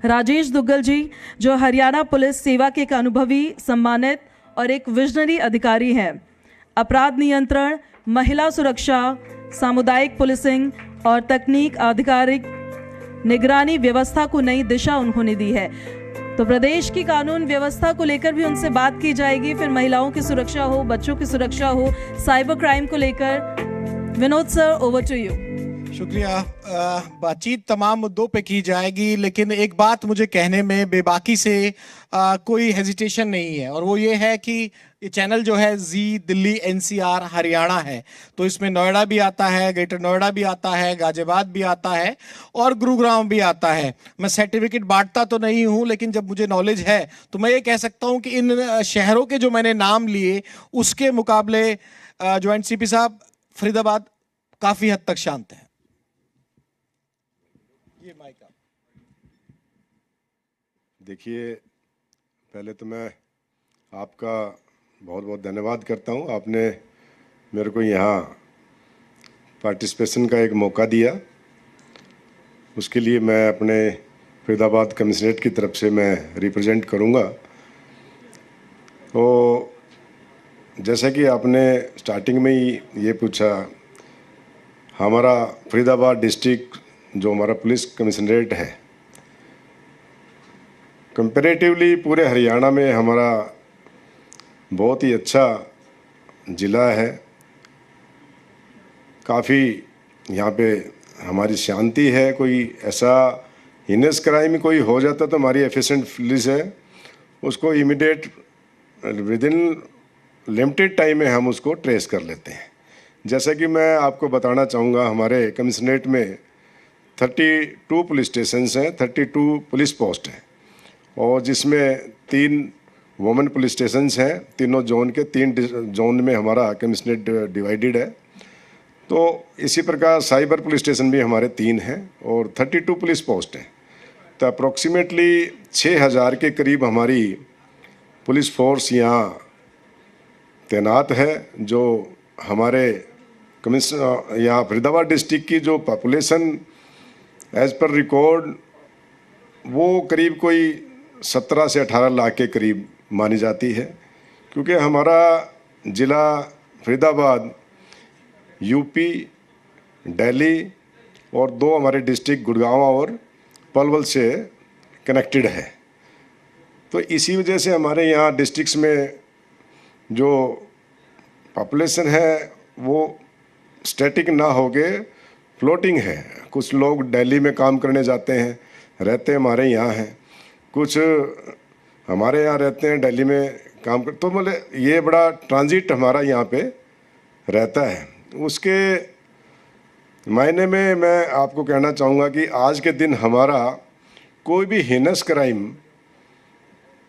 राजेश दुग्गल जी, जो हरियाणा पुलिस सेवा के एक अनुभवी, सम्मानित और एक विजनरी अधिकारी हैं। अपराध नियंत्रण, महिला सुरक्षा, सामुदायिक पुलिसिंग और तकनीक आधिकारिक निगरानी व्यवस्था को नई दिशा उन्होंने दी है। तो प्रदेश की कानून व्यवस्था को लेकर भी उनसे बात की जाएगी। फिर महिलाओं की सुरक्षा हो, बच्चों की सुरक्षा हो, साइबर क्राइम को लेकर। Vinod sir, over to you. शुक्रिया। बातचीत तमाम मुद्दों पे की जाएगी, लेकिन एक बात मुझे कहने में बेबाकी से कोई हेजिटेशन नहीं है, और वो ये है कि ये चैनल जो है जी दिल्ली एनसीआर हरियाणा है, तो इसमें नोएडा भी आता है, ग्रेटर नोएडा भी आता है, गाजियाबाद भी आता है और गुरुग्राम भी आता है। मैं सर्टिफिकेट बांटता तो नहीं हूं, लेकिन जब मुझे नॉलेज है तो मैं ये कह सकता हूं कि इन शहरों के जो मैंने नाम लिए उसके मुकाबले ज्वाइंट सीपी साहब, फरीदाबाद काफी हद तक शांत है। ये माइक आप देखिए, पहले तो मैं आपका बहुत बहुत धन्यवाद करता हूं। आपने मेरे को यहाँ पार्टिसिपेशन का एक मौका दिया, उसके लिए मैं अपने फरीदाबाद कमिश्नरेट की तरफ से मैं रिप्रेजेंट करूँगा। तो जैसा कि आपने स्टार्टिंग में ही ये पूछा, हमारा फरीदाबाद डिस्ट्रिक्ट जो हमारा पुलिस कमिश्नरेट है, कंपैरेटिवली पूरे हरियाणा में हमारा बहुत ही अच्छा ज़िला है। काफ़ी यहाँ पे हमारी शांति है। कोई ऐसा हीनस क्राइम कोई हो जाता तो हमारी एफिशिएंट पुलिस है, उसको immediate with in limited time में हम उसको ट्रेस कर लेते हैं। जैसा कि मैं आपको बताना चाहूँगा, हमारे कमिश्नरेट में 32 पुलिस स्टेशंस हैं, 32 पुलिस पोस्ट हैं, और जिसमें 3 वुमेन पुलिस स्टेशंस हैं। तीनों जोन के 3 जोन में हमारा कमिश्नरेट डिवाइडेड है। तो इसी प्रकार साइबर पुलिस स्टेशन भी हमारे 3 हैं और 32 पुलिस पोस्ट हैं। तो अप्रोक्सीमेटली 6000 के करीब हमारी पुलिस फोर्स यहाँ तैनात है। जो हमारे यहाँ फरीदाबाद डिस्ट्रिक्ट की जो पॉपुलेशन एज पर रिकॉर्ड वो करीब कोई 17 से 18 लाख के करीब मानी जाती है, क्योंकि हमारा ज़िला फरीदाबाद यूपी, दिल्ली और 2 हमारे डिस्ट्रिक्ट गुड़गांव और पलवल से कनेक्टेड है। तो इसी वजह से हमारे यहाँ डिस्ट्रिक्ट्स में जो पॉपुलेशन है वो स्टैटिक ना होके फ्लोटिंग है। कुछ लोग दिल्ली में काम करने जाते हैं, रहते हमारे यहाँ हैं, कुछ हमारे यहाँ रहते हैं, दिल्ली में काम कर, तो मतलब ये बड़ा ट्रांजिट हमारा यहाँ पे रहता है। उसके मायने में मैं आपको कहना चाहूँगा कि आज के दिन हमारा कोई भी हीनस क्राइम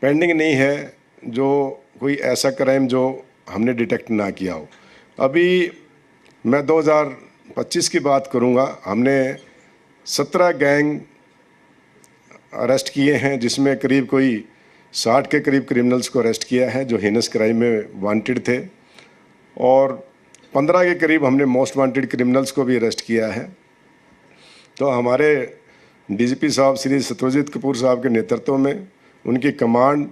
पेंडिंग नहीं है, जो कोई ऐसा क्राइम जो हमने डिटेक्ट ना किया हो। अभी मैं 2025 की बात करूँगा, हमने 17 गैंग अरेस्ट किए हैं, जिसमें करीब कोई 60 के करीब क्रिमिनल्स को अरेस्ट किया है जो हीनस क्राइम में वांटेड थे, और 15 के करीब हमने मोस्ट वांटेड क्रिमिनल्स को भी अरेस्ट किया है। तो हमारे डीजीपी साहब श्री सत्यजीत कपूर साहब के नेतृत्व में, उनकी कमांड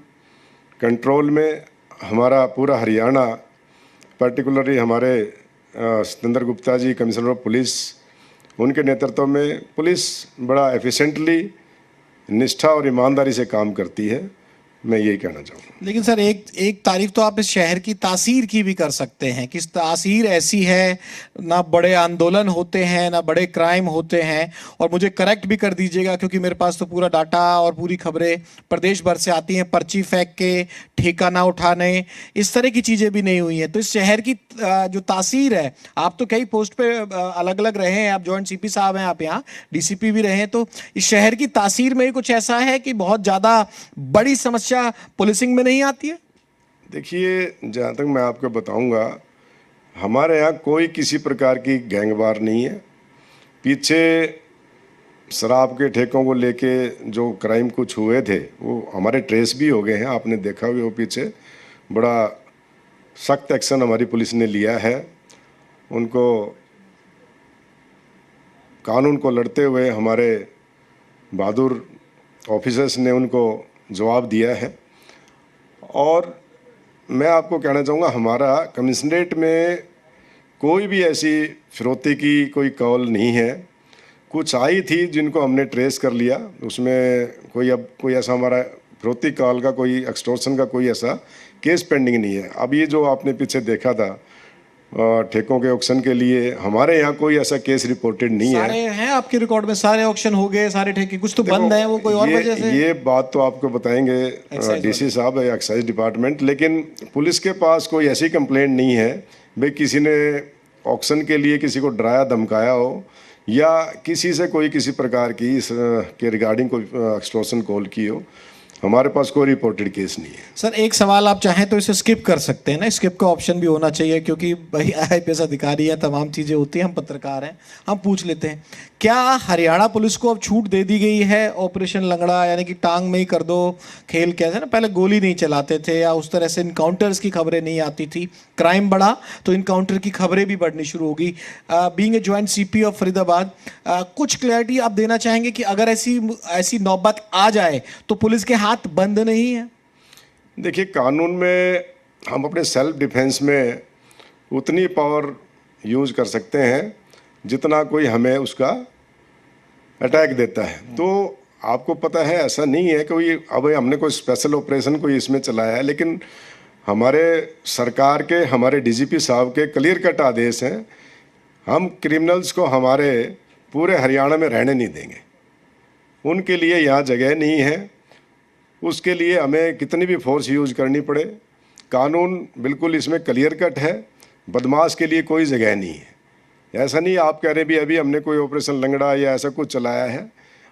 कंट्रोल में हमारा पूरा हरियाणा, पर्टिकुलरली हमारे Satendra Gupta ji commissioner of police, उनके नेतृत्व में पुलिस बड़ा एफिशिएंटली, निष्ठा और ईमानदारी से काम करती है। मैं यही कहना चाहूँगा। लेकिन सर, एक तारीफ तो आप इस शहर की तासीर की भी कर सकते हैं कि तासीर ऐसी है, ना बड़े आंदोलन होते हैं, ना बड़े क्राइम होते हैं। और मुझे करेक्ट भी कर दीजिएगा, क्योंकि मेरे पास तो पूरा डाटा और पूरी खबरें प्रदेश भर से आती हैं। पर्ची फेंक के, ठेका ना उठाने, इस तरह की चीज़ें भी नहीं हुई हैं। तो इस शहर की जो तासीर है, आप तो कई पोस्ट पे अलग अलग रहे हैं, आप जॉइंट सीपी साहब हैं, आप यहाँ डीसीपी भी रहे हैं, तो इस शहर की तासीर में कुछ ऐसा है कि बहुत ज़्यादा बड़ी समस्या पुलिसिंग में नहीं आती है? देखिए, जहाँ तक मैं आपको बताऊंगा, हमारे यहाँ कोई किसी प्रकार की गैंगवार नहीं है। पीछे शराब के ठेकों को लेके जो क्राइम कुछ हुए थे वो हमारे ट्रेस भी हो गए हैं। आपने देखा भी वो पीछे बड़ा सख्त एक्शन हमारी पुलिस ने लिया है। उनको कानून को लड़ते हुए हमारे बहादुर ऑफिसर्स ने उनको जवाब दिया है। और मैं आपको कहना चाहूँगा, हमारा कमिश्नरेट में कोई भी ऐसी फिरौती की कोई कॉल नहीं है। कुछ आई थी जिनको हमने ट्रेस कर लिया, उसमें कोई ऐसा हमारा फिरौती कॉल का, कोई एक्सटॉर्शन का कोई ऐसा केस पेंडिंग नहीं है। अब ये जो आपने पीछे देखा था ठेकों के ऑक्शन के लिए, हमारे यहाँ कोई ऐसा केस रिपोर्टेड नहीं है। सारे हैं आपके रिकॉर्ड में, सारे ऑक्शन हो गए, सारे ठेके, कुछ तो बंद है, वो कोई और वजह से? ये बात तो आपको बताएंगे डीसी साहब या एक्साइज डिपार्टमेंट, लेकिन पुलिस के पास कोई ऐसी कंप्लेंट नहीं है भाई किसी ने ऑक्शन के लिए किसी को डराया धमकाया हो या किसी से कोई किसी प्रकार की के रिगार्डिंग कोई एक्सटॉर्शन कॉल की हो। हमारे पास कोई रिपोर्टेड केस नहीं है। सर एक सवाल आप चाहें तो इसे स्किप कर सकते हैं ना, स्किप का ऑप्शन भी होना चाहिए, क्योंकि भाई आईपीएस अधिकारी है, तमाम चीज़ें होती हैं, हम पत्रकार हैं, हम पूछ लेते हैं। क्या हरियाणा पुलिस को अब छूट दे दी गई है ऑपरेशन लंगड़ा, यानी कि टांग में ही कर दो खेल, कैसे ना पहले गोली नहीं चलाते थे या उस तरह से इनकाउंटर्स की खबरें नहीं आती थी, क्राइम बढ़ा तो इनकाउंटर की खबरें भी बढ़नी शुरू होगी। Being a joint CP of Faridabad, कुछ क्लैरिटी आप देना चाहेंगे कि अगर ऐसी नौबत आ जाए तो पुलिस के हाथ बंद नहीं है? देखिए, कानून में हम अपने सेल्फ डिफेंस में उतनी पावर यूज़ कर सकते हैं जितना कोई हमें उसका अटैक देता है। तो आपको पता है, ऐसा नहीं है कि अब हमने कोई स्पेशल ऑपरेशन कोई इसमें चलाया है, लेकिन हमारे सरकार के, हमारे डीजीपी साहब के क्लियर कट आदेश हैं, हम क्रिमिनल्स को हमारे पूरे हरियाणा में रहने नहीं देंगे। उनके लिए यहाँ जगह नहीं है, उसके लिए हमें कितनी भी फोर्स यूज़ करनी पड़े, कानून बिल्कुल इसमें क्लियर कट है, बदमाश के लिए कोई जगह नहीं है। ऐसा नहीं आप कह रहे भी अभी हमने कोई ऑपरेशन लंगड़ा या ऐसा कुछ चलाया है।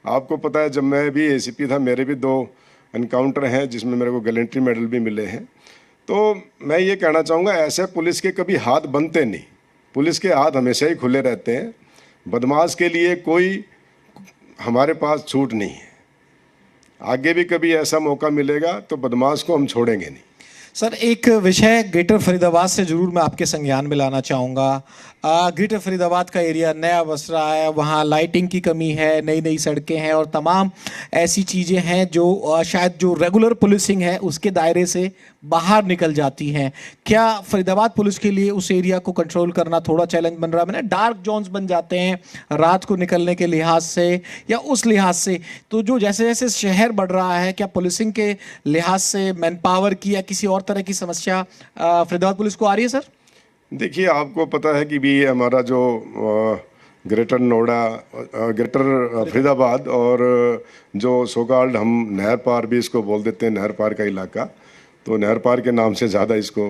आपको पता है, जब मैं भी एसीपी था, मेरे भी 2 एनकाउंटर हैं जिसमें मेरे को गैलेंट्री मेडल भी मिले हैं। तो मैं ये कहना चाहूँगा, ऐसे पुलिस के कभी हाथ बनते नहीं, पुलिस के हाथ हमेशा ही खुले रहते हैं। बदमाश के लिए कोई हमारे पास छूट नहीं है। आगे भी कभी ऐसा मौका मिलेगा तो बदमाश को हम छोड़ेंगे नहीं। सर एक विषय ग्रेटर फरीदाबाद से जरूर मैं आपके संज्ञान में लाना चाहूँगा। ग्रेटर फरीदाबाद का एरिया नया बस रहा है, वहाँ लाइटिंग की कमी है, नई नई सड़कें हैं और तमाम ऐसी चीज़ें हैं जो शायद जो रेगुलर पुलिसिंग है उसके दायरे से बाहर निकल जाती हैं। क्या फरीदाबाद पुलिस के लिए उस एरिया को कंट्रोल करना थोड़ा चैलेंज बन रहा है? मैंने डार्क जोन्स बन जाते हैं रात को निकलने के लिहाज से या उस लिहाज से, तो जो जैसे जैसे शहर बढ़ रहा है, क्या पुलिसिंग के लिहाज से मैन पावर की या किसी और तरह की समस्या फरीदाबाद पुलिस को आ रही है? सर देखिए, आपको पता है कि भी हमारा जो ग्रेटर नोएडा, ग्रेटर फरीदाबाद और जो सोकाल्ड हम नहर पार भी इसको बोल देते हैं, नहर पार का इलाका, तो नहर पार के नाम से ज़्यादा इसको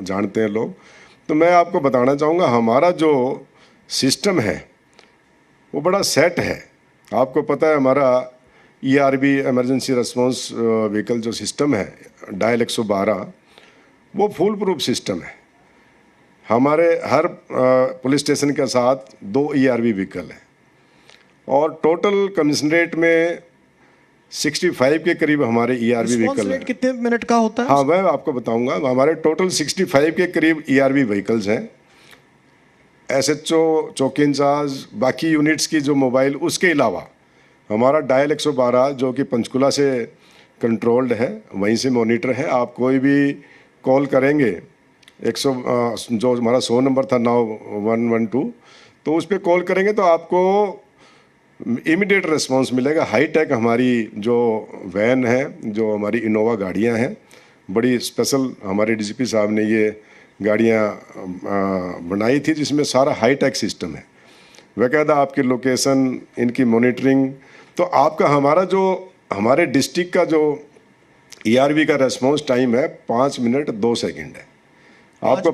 जानते हैं लोग। तो मैं आपको बताना चाहूँगा, हमारा जो सिस्टम है वो बड़ा सेट है। आपको पता है, हमारा ERV इमरजेंसी रिस्पांस व्हीकल जो सिस्टम है, डायल 112, वो फुल प्रूफ सिस्टम है। हमारे हर पुलिस स्टेशन के साथ 2 ERV व्हीकल हैं और टोटल कमिश्नरेट में 65 के करीब हमारे ERV व्हीकल हैं। कितने मिनट का होता है? हाँ, मैं आपको बताऊंगा। हमारे टोटल 65 के करीब ERV व्हीकल्स हैं। SHO, चौकी इंचार्ज, बाकी यूनिट्स की जो मोबाइल, उसके अलावा हमारा डायल 112 जो कि पंचकुला से कंट्रोल्ड है, वहीं से मॉनिटर है। आप कोई भी कॉल करेंगे, जो हमारा 100 नंबर था, नाउ 112, तो उस पर कॉल करेंगे तो आपको इमीडिएट रिस्पांस मिलेगा। हाई टेक हमारी जो वैन है, जो हमारी इनोवा गाड़ियां हैं, बड़ी स्पेशल हमारे डीजीपी साहब ने ये गाड़ियां बनाई थी जिसमें सारा हाई टेक सिस्टम है, बाकायदा आपकी लोकेशन, इनकी मॉनिटरिंग। तो आपका हमारे डिस्ट्रिक्ट का जो ERV का रेस्पॉन्स टाइम है 5 मिनट 2 सेकंड है। आपको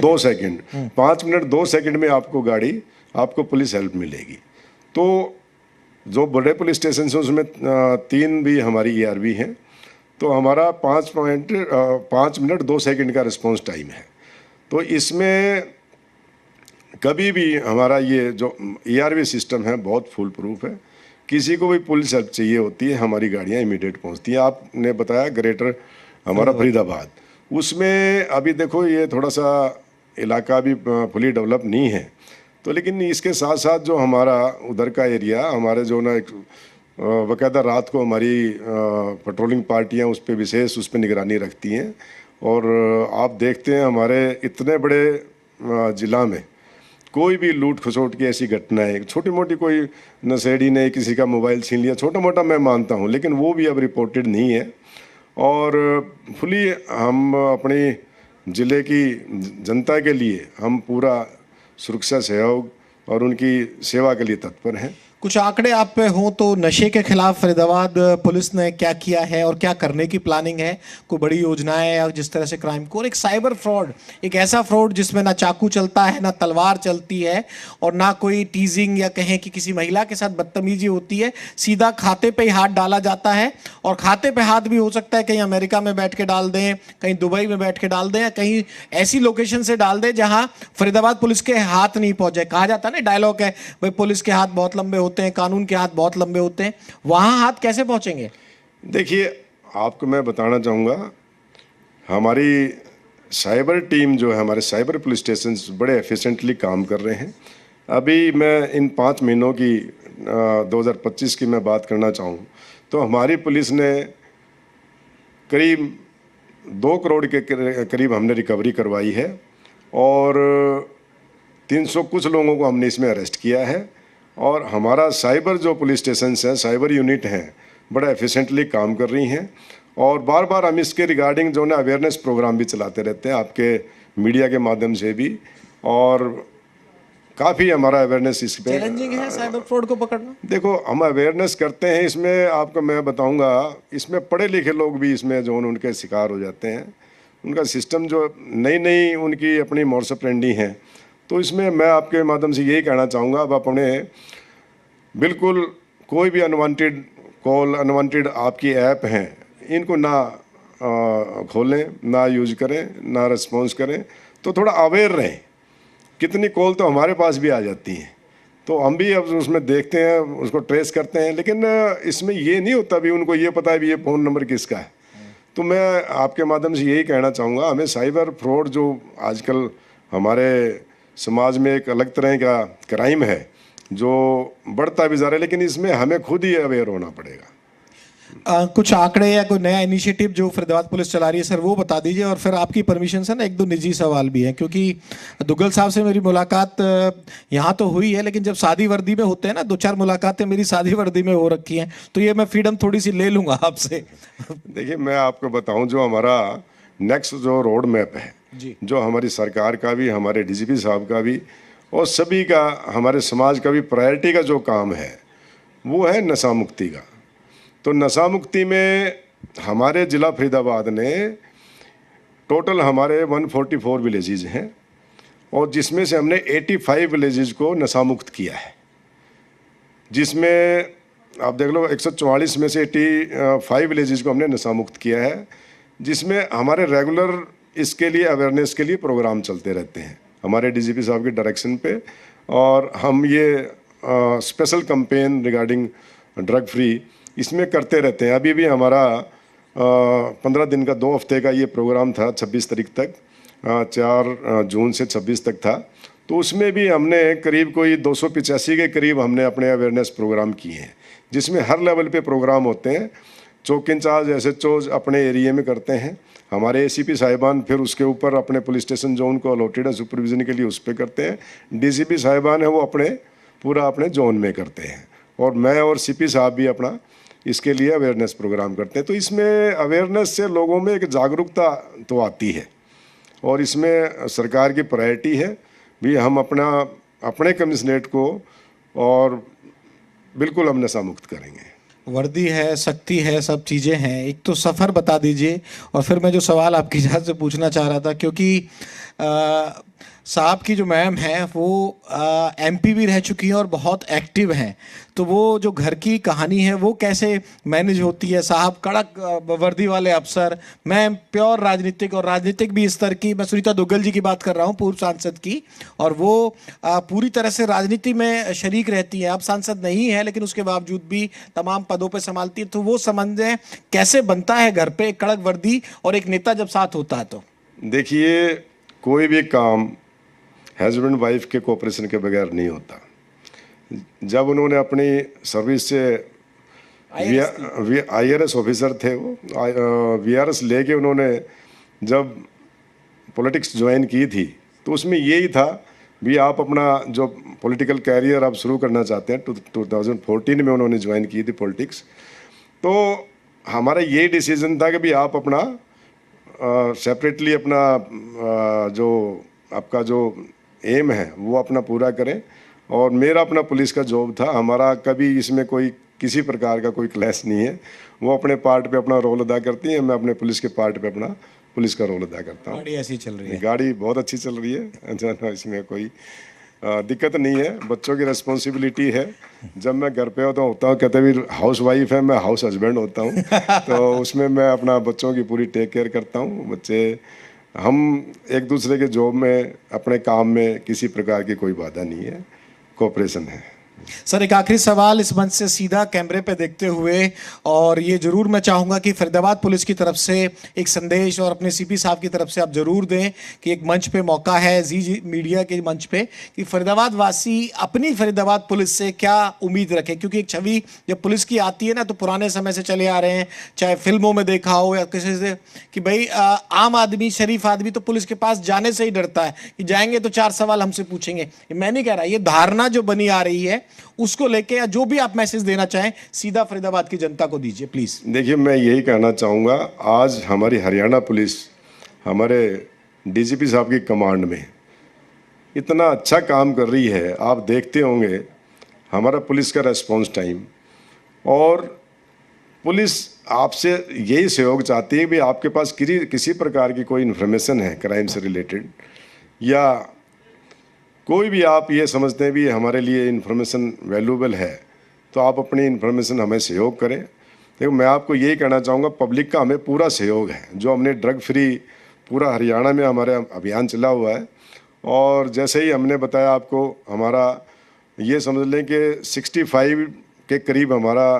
2 सेकंड 5 मिनट 2 सेकंड में आपको गाड़ी, आपको पुलिस हेल्प मिलेगी। तो जो बड़े पुलिस स्टेशन हैं उसमें 3 भी हमारी ERV हैं, तो हमारा 5 मिनट 2 सेकंड का रिस्पॉन्स टाइम है। तो इसमें कभी भी हमारा ये जो ERV सिस्टम है बहुत फुल प्रूफ है। किसी को भी पुलिस हेल्प चाहिए होती है, हमारी गाड़ियाँ इमीडिएट पहुँचती हैं। आपने बताया ग्रेटर हमारा फरीदाबाद, उसमें अभी देखो ये थोड़ा सा इलाका भी फुली डेवलप नहीं है, तो लेकिन इसके साथ साथ जो हमारा उधर का एरिया, हमारे जो ना एक बाकायदा रात को हमारी पेट्रोलिंग पार्टियां उस पर विशेष उस पर निगरानी रखती हैं। और आप देखते हैं हमारे इतने बड़े ज़िला में कोई भी लूट खसोट की ऐसी घटनाएं, छोटी मोटी कोई नशेड़ी ने किसी का मोबाइल छीन लिया, छोटा मोटा मैं मानता हूं, लेकिन वो भी अब रिपोर्टेड नहीं है। और फुली हम अपनी ज़िले की जनता के लिए हम पूरा सुरक्षा सहयोग और उनकी सेवा के लिए तत्पर हैं। कुछ आंकड़े आप पे हों तो नशे के खिलाफ फरीदाबाद पुलिस ने क्या किया है और क्या करने की प्लानिंग है? कोई बड़ी योजनाएं है और जिस तरह से क्राइम को, और एक साइबर फ्रॉड, एक ऐसा फ्रॉड जिसमें ना चाकू चलता है, ना तलवार चलती है और ना कोई टीजिंग या कहें कि किसी महिला के साथ बदतमीजी होती है, सीधा खाते पे ही हाथ डाला जाता है। और खाते पे हाथ भी हो सकता है कहीं अमेरिका में बैठ के डाल दें, कहीं दुबई में बैठ के डाल दें, या कहीं ऐसी लोकेशन से डाल दें जहां फरीदाबाद पुलिस के हाथ नहीं पहुंचे। कहा जाता है ना, डायलॉग है भाई, पुलिस के हाथ बहुत लंबे होते हैं, कानून के हाथ बहुत लंबे होते हैं, वहां हाथ कैसे पहुंचेंगे? देखिए, आपको मैं बताना चाहूँगा, हमारी साइबर टीम जो है, हमारे साइबर पुलिस स्टेशन बड़े एफिशिएंटली काम कर रहे हैं। अभी मैं इन 5 महीनों की 2025 की मैं बात करना चाहूँ तो हमारी पुलिस ने करीब 2 करोड़ के करीब हमने रिकवरी करवाई है और 300 कुछ लोगों को हमने इसमें अरेस्ट किया है। और हमारा साइबर जो पुलिस स्टेशन है, साइबर यूनिट हैं, बड़ा एफिशिएंटली काम कर रही हैं। और बार बार हम इसके रिगार्डिंग जो है अवेयरनेस प्रोग्राम भी चलाते रहते हैं, आपके मीडिया के माध्यम से भी, और काफ़ी हमारा अवेयरनेस इस पे। चैलेंजिंग है साइबर फ्रॉड को पकड़ना। देखो, हम अवेयरनेस करते हैं, इसमें आपको मैं बताऊंगा, इसमें पढ़े लिखे लोग भी इसमें जो उनके शिकार हो जाते हैं। उनका सिस्टम जो नई नई उनकी अपनी मोर्स ऑपरेंडी हैं, तो इसमें मैं आपके माध्यम से यही कहना चाहूँगा, अब अपने बिल्कुल कोई भी अनवांटेड कॉल, अनवांटेड आपकी ऐप हैं, इनको ना खोलें, ना यूज करें, ना रिस्पॉन्स करें। तो थोड़ा अवेयर रहें। कितनी कॉल तो हमारे पास भी आ जाती हैं, तो हम भी अब उसमें देखते हैं, उसको ट्रेस करते हैं, लेकिन इसमें ये नहीं होता भी उनको ये पता है भी ये फ़ोन नंबर किसका है। तो मैं आपके माध्यम से यही कहना चाहूँगा, हमें साइबर फ्रॉड जो आजकल हमारे समाज में एक अलग तरह का क्राइम है जो बढ़ता भी जा रहा है, लेकिन इसमें हमें खुद ही अवेयर होना पड़ेगा। कुछ आंकड़े या कोई नया इनिशिएटिव जो फरीदाबाद पुलिस चला रही है सर, वो बता दीजिए। और फिर आपकी परमिशन से ना 1-2 निजी सवाल भी हैं, क्योंकि दुग्गल साहब से मेरी मुलाकात यहाँ तो हुई है, लेकिन जब शादी वर्दी में होते हैं ना, 2-4 मुलाकातें मेरी शादी वर्दी में हो रखी हैं, तो ये मैं फ्रीडम थोड़ी सी ले लूँगा आपसे। देखिए, मैं आपको बताऊं, जो हमारा नेक्स्ट जो रोड मैप है जी, जो हमारी सरकार का भी, हमारे डीजीपी साहब का भी और सभी का, हमारे समाज का भी प्रायोरिटी का जो काम है वो है नशा मुक्ति का। तो नशा मुक्ति में हमारे ज़िला फरीदाबाद ने टोटल हमारे 144 विलेजेस हैं, और जिसमें से हमने 85 विलेजेस को नशा मुक्त किया है। जिसमें आप देख लो 144 में से 85 विलेजेस को हमने नशा मुक्त किया है, जिसमें हमारे रेगुलर इसके लिए अवेयरनेस के लिए प्रोग्राम चलते रहते हैं हमारे डीजीपी साहब की डायरेक्शन पे। और हम ये special campaign regarding drug free इसमें करते रहते हैं। अभी भी हमारा 15 दिन का 2 हफ्ते का ये प्रोग्राम था, 26 तारीख तक, 4 जून से 26 तक था। तो उसमें भी हमने करीब कोई 285 के करीब हमने अपने अवेयरनेस प्रोग्राम किए हैं, जिसमें हर लेवल पे प्रोग्राम होते हैं। चौकी इंचार्ज, SHOs अपने एरिया में करते हैं, हमारे ACP साहिबान फिर उसके ऊपर अपने पुलिस स्टेशन जो उनको अलॉटेड है सुपरविजन के लिए उस पर करते हैं, DCP साहिबान है वो अपने पूरा अपने जोन में करते हैं, और मैं और CP साहब भी अपना इसके लिए अवेयरनेस प्रोग्राम करते हैं। तो इसमें अवेयरनेस से लोगों में एक जागरूकता तो आती है, और इसमें सरकार की प्रायोरिटी है भी हम अपने कमिश्नरेट को और बिल्कुल हम नशा मुक्त करेंगे। वर्दी है, सख्ती है, सब चीज़ें हैं। एक तो सफ़र बता दीजिए, और फिर मैं जो सवाल आपकी इजाज़त से पूछना चाह रहा था, क्योंकि साहब की जो मैम है वो MP भी रह चुकी हैं और बहुत एक्टिव हैं, तो वो जो घर की कहानी है वो कैसे मैनेज होती है? साहब कड़क वर्दी वाले अफसर, मैं प्योर राजनीतिक, और राजनीतिक भी स्तर की, मैं सुनीता दुग्गल जी की बात कर रहा हूँ, पूर्व सांसद की, और वो पूरी तरह से राजनीति में शरीक रहती हैं। अब सांसद नहीं है लेकिन उसके बावजूद भी तमाम पदों पर संभालती है। तो वो समन्वय कैसे बनता है घर पे, एक कड़क वर्दी और एक नेता जब साथ होता है? तो देखिए, कोई भी काम हस्बैंड वाइफ के कोऑपरेशन के बगैर नहीं होता। जब उन्होंने अपनी सर्विस से IRS ऑफिसर थे वो। VRS लेके उन्होंने जब पॉलिटिक्स ज्वाइन की थी तो उसमें यही था भी आप अपना जो पॉलिटिकल कैरियर आप शुरू करना चाहते हैं। 2014 में उन्होंने ज्वाइन की थी पॉलिटिक्स। तो हमारा ये डिसीजन था कि भी आप अपना सेपरेटली अपना जो आपका जो एम है वो अपना पूरा करें। और मेरा अपना पुलिस का जॉब था, हमारा कभी इसमें कोई किसी प्रकार का कोई क्लैश नहीं है। वो अपने पार्ट पे अपना रोल अदा करती है, मैं अपने पुलिस के पार्ट पे अपना पुलिस का रोल अदा करता हूँ। गाड़ी ऐसी चल रही है? गाड़ी बहुत अच्छी चल रही है, इसमें कोई दिक्कत नहीं है। बच्चों की रिस्पॉन्सिबिलिटी है। जब मैं घर पे होता हूँ कहते भी हाउस वाइफ है, मैं हाउस हस्बैंड होता हूँ। तो उसमें मैं अपना बच्चों की पूरी टेक केयर करता हूँ। बच्चे हम एक दूसरे के जॉब में अपने काम में किसी प्रकार की कोई बाधा नहीं है, कोऑपरेशन है। सर, एक आखिरी सवाल इस मंच से सीधा कैमरे पे देखते हुए, और ये जरूर मैं चाहूंगा कि फरीदाबाद पुलिस की तरफ से एक संदेश और अपने सीपी साहब की तरफ से आप जरूर दें कि एक मंच पे मौका है जी मीडिया के मंच पे कि फरीदाबाद वासी अपनी फरीदाबाद पुलिस से क्या उम्मीद रखें। क्योंकि एक छवि जब पुलिस की आती है ना तो पुराने समय से चले आ रहे हैं, चाहे फिल्मों में देखा हो या किसी से, कि भाई आम आदमी शरीफ आदमी तो पुलिस के पास जाने से ही डरता है कि जाएंगे तो 4 सवाल हमसे पूछेंगे। मैं नहीं कह रहा, ये धारणा जो बनी आ रही है उसको लेके या जो भी आप मैसेज देना चाहें सीधा फरीदाबाद की जनता को दीजिए प्लीज। देखिए, मैं यही कहना चाहूँगा, आज हमारी हरियाणा पुलिस हमारे DGP साहब की कमांड में इतना अच्छा काम कर रही है। आप देखते होंगे हमारा पुलिस का रेस्पॉन्स टाइम, और पुलिस आपसे यही सहयोग चाहती है कि आपके पास किसी प्रकार की कोई इन्फॉर्मेशन है क्राइम से रिलेटेड, या कोई भी आप ये समझते हैं भी हमारे लिए इन्फॉर्मेशन वैल्यूएबल है, तो आप अपनी इन्फॉर्मेशन हमें सहयोग करें। देखो, मैं आपको यही कहना चाहूँगा, पब्लिक का हमें पूरा सहयोग है। जो हमने ड्रग फ्री पूरा हरियाणा में हमारे अभियान चला हुआ है, और जैसे ही हमने बताया आपको, हमारा ये समझ लें कि 65 के करीब हमारा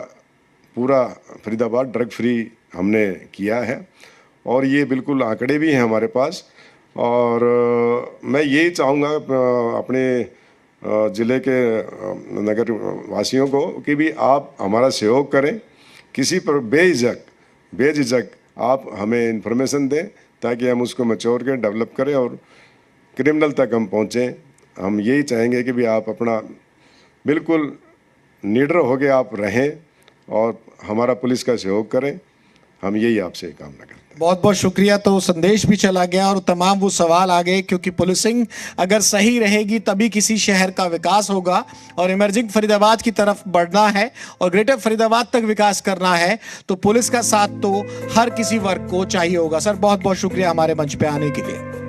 पूरा फरीदाबाद ड्रग फ्री हमने किया है, और ये बिल्कुल आंकड़े भी हैं हमारे पास। और मैं यही चाहूँगा अपने ज़िले के नगर वासियों को कि भी आप हमारा सहयोग करें, किसी पर बेझिझक आप हमें इन्फॉर्मेशन दें ताकि हम उसको मैच्योर करें, डेवलप करें और क्रिमिनल तक हम पहुँचें। हम यही चाहेंगे कि भी आप अपना बिल्कुल निडर होकर आप रहें और हमारा पुलिस का सहयोग करें। हम यही आपसे कामना करते हैं। बहुत बहुत शुक्रिया। तो संदेश भी चला गया और तमाम वो सवाल आ गए, क्योंकि पुलिसिंग अगर सही रहेगी तभी किसी शहर का विकास होगा, और इमर्जिंग फरीदाबाद की तरफ बढ़ना है और ग्रेटर फरीदाबाद तक विकास करना है तो पुलिस का साथ तो हर किसी वर्ग को चाहिए होगा। सर, बहुत बहुत शुक्रिया हमारे मंच पे आने के लिए।